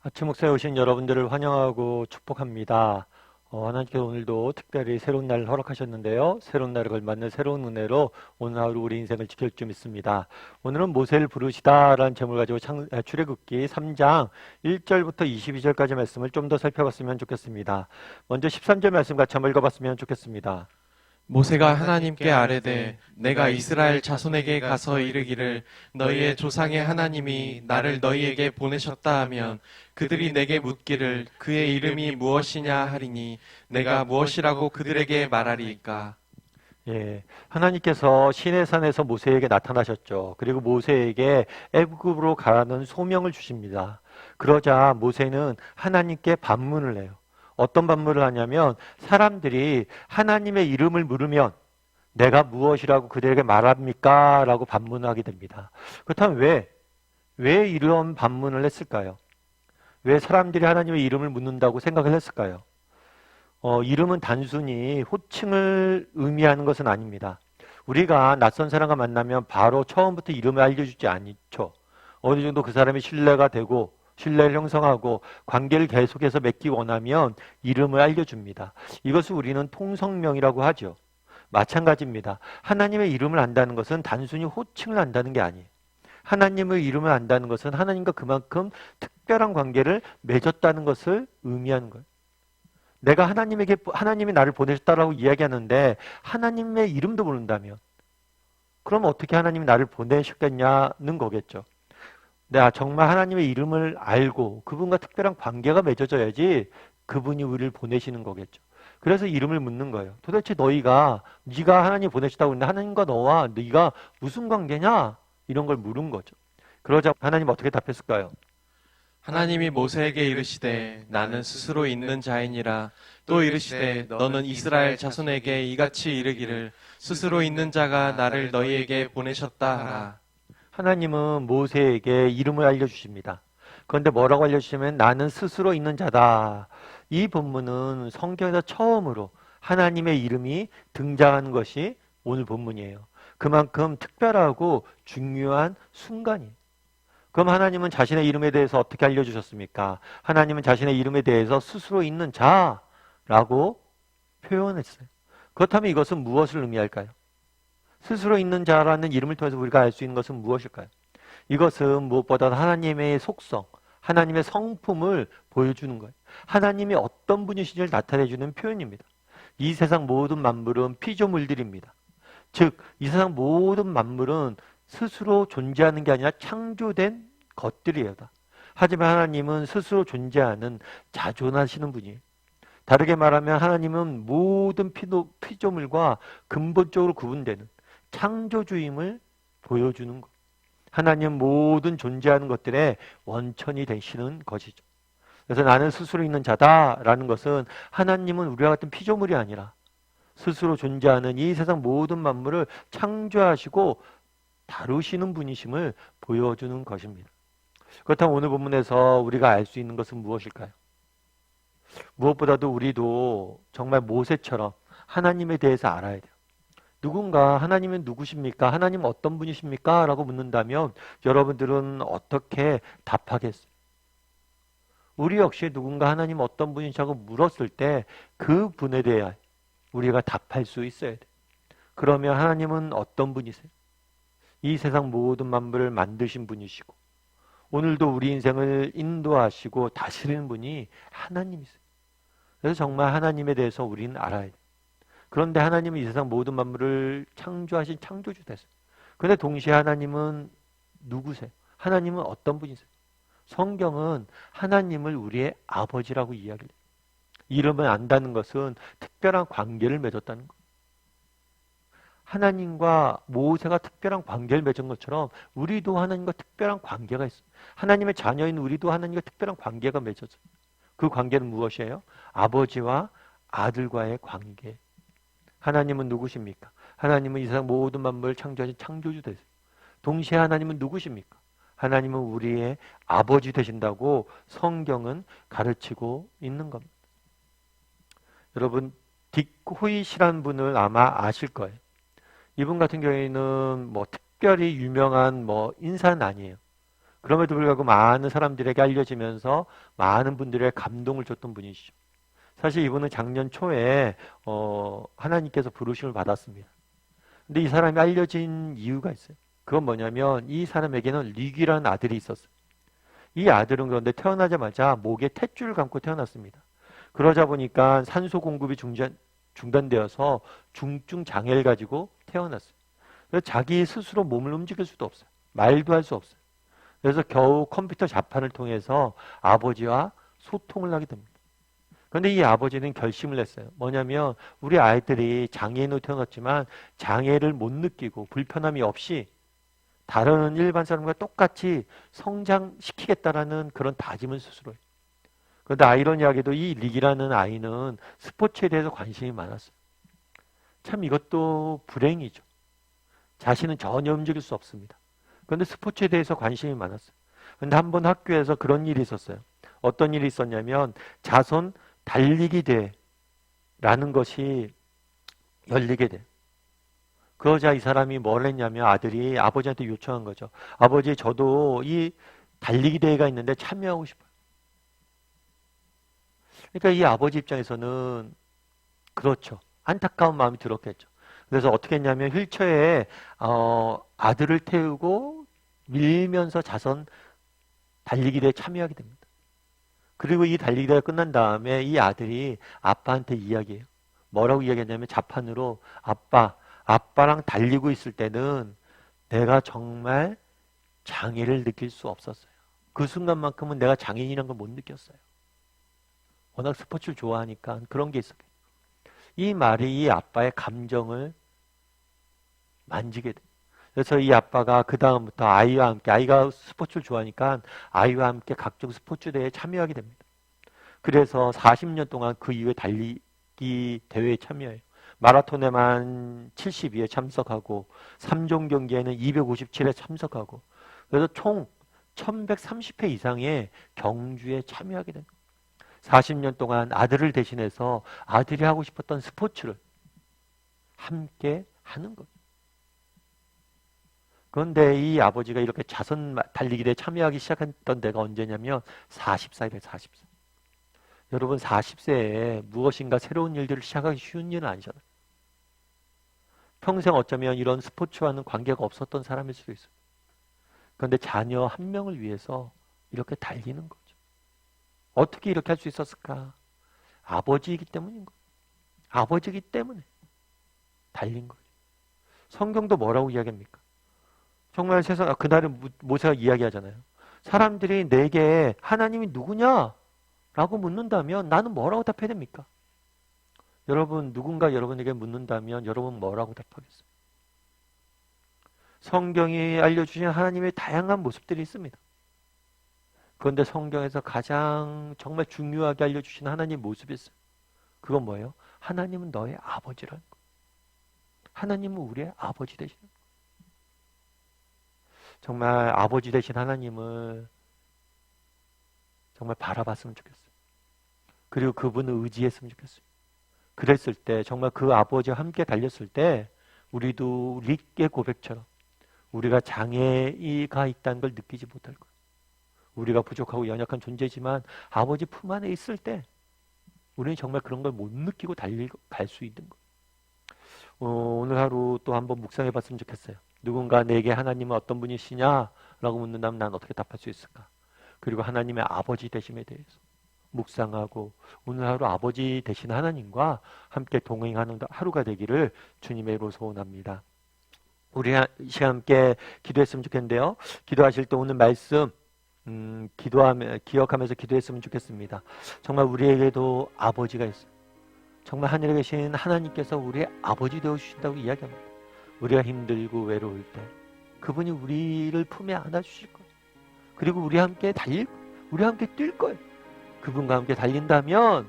아침 목사에 오신 여러분들을 환영하고 축복합니다. 하나님께서 오늘도 특별히 새로운 날을 허락하셨는데요. 새로운 날을 걸맞는 새로운 은혜로 오늘 하루 우리 인생을 지킬 줄 믿습니다. 오늘은 모세를 부르시다라는 제목을 가지고 출애굽기 3장 1절부터 22절까지 말씀을 좀 더 살펴봤으면 좋겠습니다. 먼저 13절 말씀 같이 한번 읽어봤으면 좋겠습니다. 모세가 하나님께 아뢰되 내가 이스라엘 자손에게 가서 이르기를 너희의 조상의 하나님이 나를 너희에게 보내셨다 하면 그들이 내게 묻기를 그의 이름이 무엇이냐 하리니 내가 무엇이라고 그들에게 말하리이까. 예, 하나님께서 시내산에서 모세에게 나타나셨죠. 그리고 모세에게 애굽으로 가라는 소명을 주십니다. 그러자 모세는 하나님께 반문을 해요. 어떤 반문을 하냐면 사람들이 하나님의 이름을 물으면 내가 무엇이라고 그들에게 말합니까? 라고 반문하게 됩니다. 그렇다면 왜 이런 반문을 했을까요? 왜 사람들이 하나님의 이름을 묻는다고 생각을 했을까요? 이름은 단순히 호칭을 의미하는 것은 아닙니다. 우리가 낯선 사람과 만나면 바로 처음부터 이름을 알려주지 않죠. 어느 정도 그 사람이 신뢰가 되고 신뢰를 형성하고 관계를 계속해서 맺기 원하면 이름을 알려줍니다. 이것을 우리는 통성명이라고 하죠. 마찬가지입니다. 하나님의 이름을 안다는 것은 단순히 호칭을 안다는 게 아니에요. 하나님의 이름을 안다는 것은 하나님과 그만큼 특별한 관계를 맺었다는 것을 의미하는 거예요. 내가 하나님이 나를 보내셨다라고 이야기하는데 하나님의 이름도 모른다면 그럼 어떻게 하나님이 나를 보내셨겠냐는 거겠죠. 내가 정말 하나님의 이름을 알고 그분과 특별한 관계가 맺어져야지 그분이 우리를 보내시는 거겠죠. 그래서 이름을 묻는 거예요. 도대체 네가 하나님 보내셨다고 했는데 하나님과 너와 네가 무슨 관계냐? 이런 걸 물은 거죠. 그러자 하나님 어떻게 답했을까요? 하나님이 모세에게 이르시되 나는 스스로 있는 자이니라. 또 이르시되 너는 이스라엘 자손에게 이같이 이르기를 스스로 있는 자가 나를 너희에게 보내셨다 하라. 하나님은 모세에게 이름을 알려주십니다. 그런데 뭐라고 알려주시면 나는 스스로 있는 자다. 이 본문은 성경에서 처음으로 하나님의 이름이 등장하는 것이 오늘 본문이에요. 그만큼 특별하고 중요한 순간이에요. 그럼 하나님은 자신의 이름에 대해서 어떻게 알려주셨습니까? 하나님은 자신의 이름에 대해서 스스로 있는 자라고 표현했어요. 그렇다면 이것은 무엇을 의미할까요? 스스로 있는 자라는 이름을 통해서 우리가 알 수 있는 것은 무엇일까요? 이것은 무엇보다 하나님의 속성, 하나님의 성품을 보여주는 거예요. 하나님이 어떤 분이신지를 나타내주는 표현입니다. 이 세상 모든 만물은 피조물들입니다. 즉, 이 세상 모든 만물은 스스로 존재하는 게 아니라 창조된 것들이에요. 하지만 하나님은 스스로 존재하는 자존하시는 분이에요. 다르게 말하면 하나님은 모든 피조물과 근본적으로 구분되는 창조주임을 보여주는 것. 하나님은 모든 존재하는 것들의 원천이 되시는 것이죠. 그래서 나는 스스로 있는 자다라는 것은 하나님은 우리와 같은 피조물이 아니라 스스로 존재하는 이 세상 모든 만물을 창조하시고 다루시는 분이심을 보여주는 것입니다. 그렇다면 오늘 본문에서 우리가 알 수 있는 것은 무엇일까요? 무엇보다도 우리도 정말 모세처럼 하나님에 대해서 알아야 돼요. 누군가 하나님은 누구십니까? 하나님은 어떤 분이십니까? 라고 묻는다면 여러분들은 어떻게 답하겠어요? 우리 역시 누군가 하나님 어떤 분이시라고 물었을 때 그 분에 대해 우리가 답할 수 있어야 돼요. 그러면 하나님은 어떤 분이세요? 이 세상 모든 만물을 만드신 분이시고 오늘도 우리 인생을 인도하시고 다스리는 분이 하나님이세요. 그래서 정말 하나님에 대해서 우리는 알아야 돼요. 그런데 하나님은 이 세상 모든 만물을 창조하신 창조주 되세요. 그런데 동시에 하나님은 누구세요? 하나님은 어떤 분이세요? 성경은 하나님을 우리의 아버지라고 이야기해요. 이름을 안다는 것은 특별한 관계를 맺었다는 것. 하나님과 모세가 특별한 관계를 맺은 것처럼 우리도 하나님과 특별한 관계가 있어요. 하나님의 자녀인 우리도 하나님과 특별한 관계가 맺어져요. 그 관계는 무엇이에요? 아버지와 아들과의 관계. 하나님은 누구십니까? 하나님은 이 세상 모든 만물을 창조하신 창조주 되세요. 동시에 하나님은 누구십니까? 하나님은 우리의 아버지 되신다고 성경은 가르치고 있는 겁니다. 여러분, 딕 호잇이라는 분을 아마 아실 거예요. 이분 같은 경우에는 뭐 특별히 유명한 인사는 아니에요. 그럼에도 불구하고 많은 사람들에게 알려지면서 많은 분들의 감동을 줬던 분이시죠. 사실 이분은 작년 초에 하나님께서 부르심을 받았습니다. 근데 이 사람이 알려진 이유가 있어요. 그건 뭐냐면 이 사람에게는 리귀라는 아들이 있었어요. 이 아들은 그런데 태어나자마자 목에 탯줄을 감고 태어났습니다. 그러자 보니까 산소 공급이 중단되어서 중증 장애를 가지고 태어났어요. 그래서 자기 스스로 몸을 움직일 수도 없어요. 말도 할 수 없어요. 그래서 겨우 컴퓨터 자판을 통해서 아버지와 소통을 하게 됩니다. 그런데 이 아버지는 결심을 했어요. 뭐냐면 우리 아이들이 장애인으로 태어났지만 장애를 못 느끼고 불편함이 없이 다른 일반 사람과 똑같이 성장시키겠다라는 그런 다짐을 스스로 해요. 그런데 아이러니하게도 이 릭이라는 아이는 스포츠에 대해서 관심이 많았어요. 참 이것도 불행이죠. 자신은 전혀 움직일 수 없습니다. 그런데 스포츠에 대해서 관심이 많았어요. 그런데 한 번 학교에서 그런 일이 있었어요. 어떤 일이 있었냐면 자손 달리기 대회라는 것이 열리게 돼요. 그러자 이 사람이 뭘 했냐면 아들이 아버지한테 요청한 거죠. 아버지, 저도 이 달리기 대회가 있는데 참여하고 싶어요. 그러니까 이 아버지 입장에서는 그렇죠. 안타까운 마음이 들었겠죠. 그래서 어떻게 했냐면 휠체어에 아들을 태우고 밀면서 자선 달리기 대회에 참여하게 됩니다. 그리고 이 달리기 대회가 끝난 다음에 이 아들이 아빠한테 이야기해요. 뭐라고 이야기했냐면 자판으로 아빠랑 달리고 있을 때는 내가 정말 장애를 느낄 수 없었어요. 그 순간만큼은 내가 장애인이라는 걸 못 느꼈어요. 워낙 스포츠를 좋아하니까 그런 게 있었겠죠. 이 말이 이 아빠의 감정을 만지게 돼요. 그래서 이 아빠가 그 다음부터 아이와 함께, 아이가 스포츠를 좋아하니까 아이와 함께 각종 스포츠 대회에 참여하게 됩니다. 그래서 40년 동안 그 이후에 달리기 대회에 참여해요. 마라톤에만 72회 참석하고 3종 경기에는 257회 참석하고 그래서 총 1130회 이상의 경주에 참여하게 됩니다. 40년 동안 아들을 대신해서 아들이 하고 싶었던 스포츠를 함께 하는 거예요. 그런데 이 아버지가 이렇게 자선 달리기 대회에 참여하기 시작했던 데가 언제냐면 40살이에요. 40살. 여러분 40세에 무엇인가 새로운 일들을 시작하기 쉬운 일은 아니잖아요. 평생 어쩌면 이런 스포츠와는 관계가 없었던 사람일 수도 있어요. 그런데 자녀 한 명을 위해서 이렇게 달리는 거죠. 어떻게 이렇게 할 수 있었을까? 아버지이기 때문인 거예요. 아버지이기 때문에 달린 거예요. 성경도 뭐라고 이야기합니까? 정말 세상, 그날에 모세가 이야기하잖아요. 사람들이 내게 하나님이 누구냐? 라고 묻는다면 나는 뭐라고 답해야 됩니까? 여러분, 누군가 여러분에게 묻는다면 여러분 뭐라고 답하겠어요? 성경이 알려주신 하나님의 다양한 모습들이 있습니다. 그런데 성경에서 가장 정말 중요하게 알려주신 하나님의 모습이 있어요. 그건 뭐예요? 하나님은 너의 아버지라는 거예요. 하나님은 우리의 아버지 되시는 거예요. 정말 아버지 되신 하나님을 정말 바라봤으면 좋겠어요. 그리고 그분을 의지했으면 좋겠어요. 그랬을 때 정말 그 아버지와 함께 달렸을 때 우리도 릭의 고백처럼 우리가 장애가 있다는 걸 느끼지 못할 거예요. 우리가 부족하고 연약한 존재지만 아버지 품 안에 있을 때 우리는 정말 그런 걸 못 느끼고 갈 수 있는 거예요. 오늘 하루 또 한번 묵상해 봤으면 좋겠어요. 누군가 내게 하나님은 어떤 분이시냐? 라고 묻는다면 난 어떻게 답할 수 있을까? 그리고 하나님의 아버지 되심에 대해서 묵상하고 오늘 하루 아버지 되신 하나님과 함께 동행하는 하루가 되기를 주님의 이름으로 소원합니다. 우리 함께 기도했으면 좋겠는데요. 기도하실 때 오늘 말씀 기억하면서 기도했으면 좋겠습니다. 정말 우리에게도 아버지가 있어요. 정말 하늘에 계신 하나님께서 우리의 아버지 되어주신다고 이야기합니다. 우리가 힘들고 외로울 때 그분이 우리를 품에 안아주실 거예요. 그리고 우리와 함께 달릴 거예요. 우리와 함께 뛸 거예요. 그분과 함께 달린다면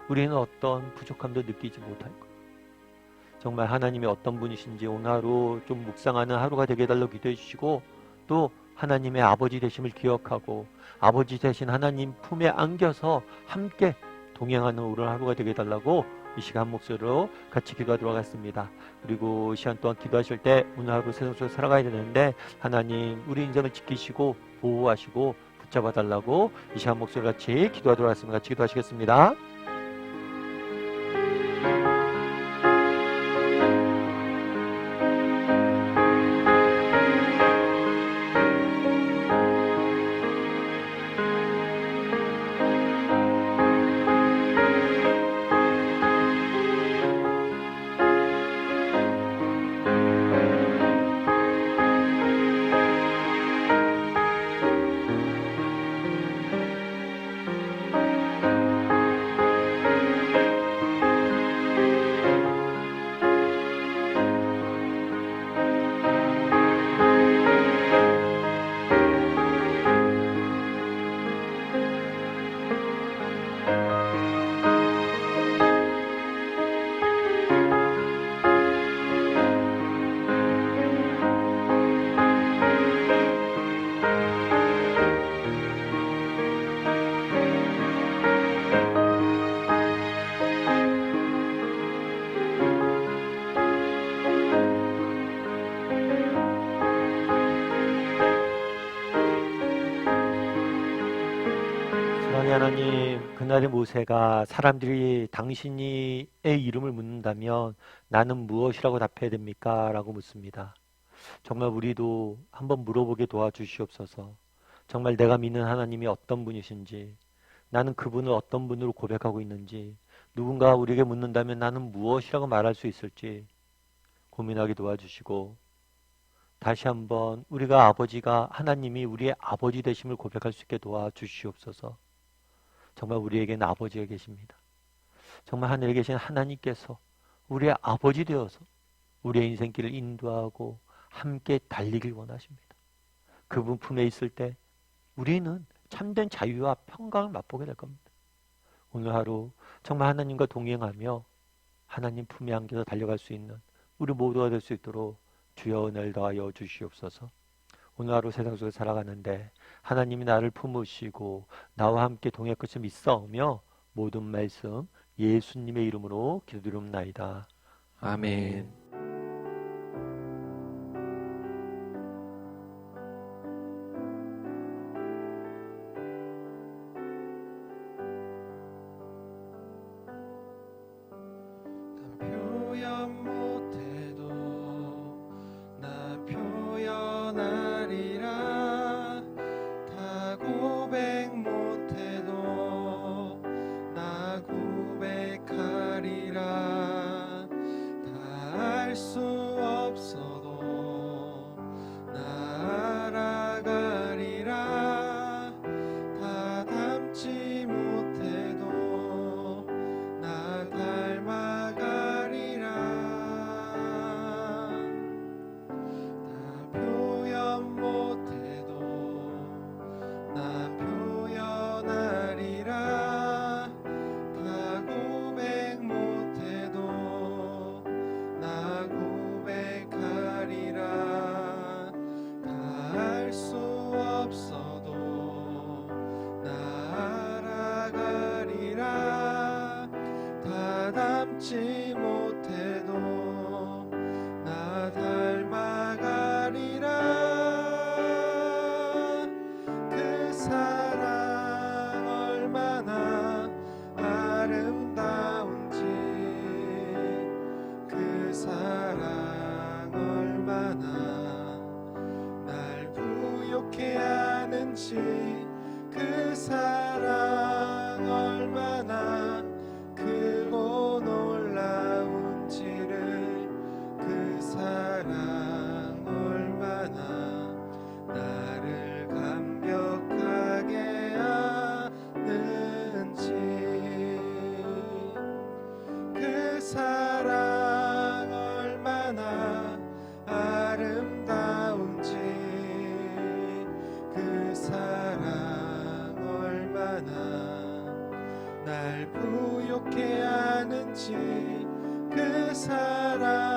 우리는 어떤 부족함도 느끼지 못할 거예요. 정말 하나님이 어떤 분이신지 오늘 하루 좀 묵상하는 하루가 되게 해달라고 기도해 주시고 또 하나님의 아버지 되심을 기억하고 아버지 되신 하나님 품에 안겨서 함께 동행하는 오늘 하루가 되게 해달라고 이 시간 목소리로 같이 기도하도록 하겠습니다. 그리고 이 시간 동안 기도하실 때 오늘 하루 세상 속에서 살아가야 되는데 하나님 우리 인생을 지키시고 보호하시고 붙잡아 달라고 이 시간 목소리 같이 기도하도록 하겠습니다. 같이 기도하시겠습니다. 사랑의 하나님, 그날의 모세가 사람들이 당신의 이름을 묻는다면 나는 무엇이라고 답해야 됩니까? 라고 묻습니다. 정말 우리도 한번 물어보게 도와주시옵소서. 정말 내가 믿는 하나님이 어떤 분이신지, 나는 그분을 어떤 분으로 고백하고 있는지, 누군가 우리에게 묻는다면 나는 무엇이라고 말할 수 있을지 고민하게 도와주시고, 다시 한번 우리가 아버지가 하나님이 우리의 아버지 되심을 고백할 수 있게 도와주시옵소서. 정말 우리에게는 아버지가 계십니다. 정말 하늘에 계신 하나님께서 우리의 아버지 되어서 우리의 인생길을 인도하고 함께 달리길 원하십니다. 그분 품에 있을 때 우리는 참된 자유와 평강을 맛보게 될 겁니다. 오늘 하루 정말 하나님과 동행하며 하나님 품에 안겨서 달려갈 수 있는 우리 모두가 될 수 있도록 주여 은혜를 더하여 주시옵소서. 오늘 하루 세상 속에 살아가는데 하나님이 나를 품으시고 나와 함께 동행할 것을 믿사오며 모든 말씀 예수님의 이름으로 기도드리옵나이다. 아멘. 표현 못해도 나 표현하리라. 다 고백 못해도 나 고백하리라. 다 알 수 없어도 나 알아가리라. 다 닮지 못해도 나 닮아가리라. 다 표현 못해도 나 표현하리라. 다 고백 못해도 나 고백하리라. 다 알 수 없어도 나 알아가리라. 다 닮지 못해도 나 닮아가리라. 그 사랑 얼마나 아름다운지, 그 사랑 얼마나 날 부욕해 하는지, 그 사랑 얼마나 크고 놀라운지를, 그 사랑 얼마나 나를 감격하게 하는지, 그 사랑 얼마나 아름다운지, 그 사랑 얼마나 날 부욕해 하는지, 그 사랑